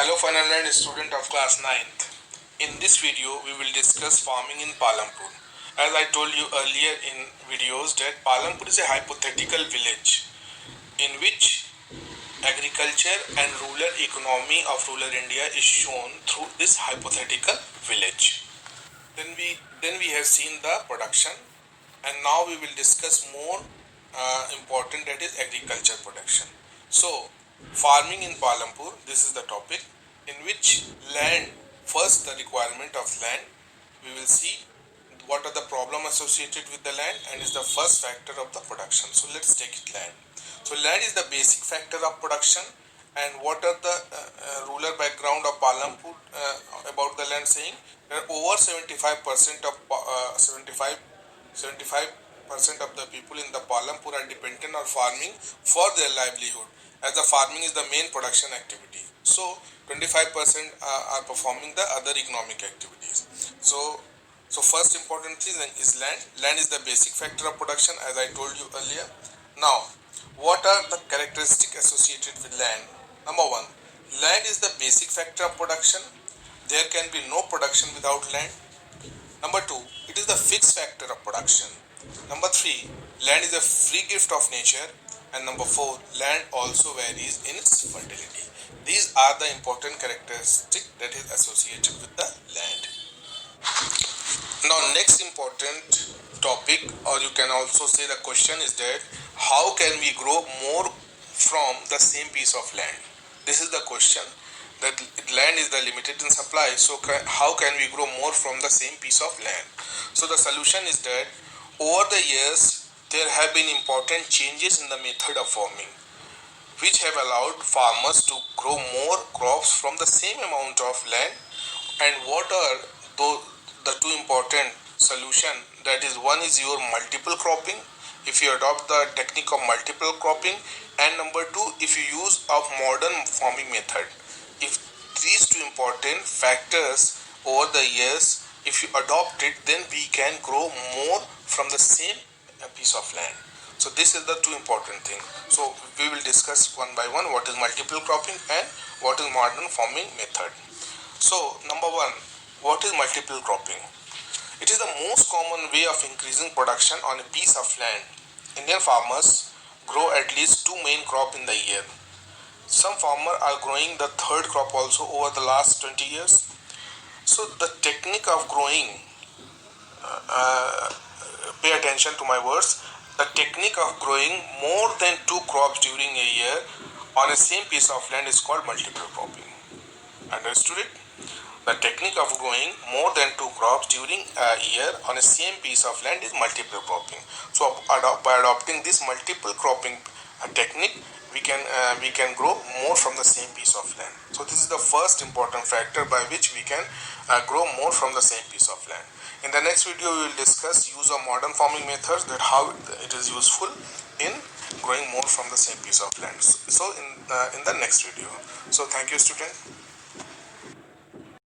Hello final year student of class 9th. In this video we will discuss farming in Palampur. As I told you earlier in videos that Palampur is a hypothetical village in which agriculture and rural economy of rural India is shown through this hypothetical village. Then we have seen the production, and now we will discuss more important, that is agriculture production. So farming in Palampur, this is the topic in which land, first the requirement of land, we will see what are the problem associated with the land and is the first factor of the production. So let's take it land. So land is the basic factor of production. And what are the rural background of Palampur about the land saying? That over 75% of 75% of the people in the Palampur are dependent on farming for their livelihood, as the farming is the main production activity. So 25% are performing the other economic activities. So first important thing is land. Land is the basic factor of production, as I told you earlier. Now, what are the characteristics associated with land? Number one, land is the basic factor of production. There can be no production without land. Number two, it is the fixed factor of production. Number three, land is a free gift of nature. And number four, land also varies in its fertility. These are the important characteristics that is associated with the land. Now, next important topic, or you can also say the question is that how can we grow more from the same piece of land? This is the question, that land is the limited in supply, so how can we grow more from the same piece of land? So the solution is that over the years there have been important changes in the method of farming, which have allowed farmers to grow more crops from the same amount of land. And what are the two important solution? That is, one is your multiple cropping, if you adopt the technique of multiple cropping, and number two, if you use of modern farming method. If these two important factors over the years, if you adopt it, then we can grow more from the same piece of land. So this is the two important thing. So we will discuss one by one what is multiple cropping and what is modern farming method. So number one, what is multiple cropping? It is the most common way of increasing production on a piece of land. Indian farmers grow at least two main crops in the year. Some farmers are growing the third crop also over the last 20 years. So the technique of growing, pay attention to my words, the technique of growing more than two crops during a year on a same piece of land is called multiple cropping. Understood it? The technique of growing more than two crops during a year on a same piece of land is multiple cropping. So by adopting this multiple cropping technique, we can grow more from the same piece of land. So this is the first important factor by which we can grow more from the same piece of land. In the next video, we will discuss use of modern farming methods, that how it is useful in growing more from the same piece of land. So in the next video. So thank you, student.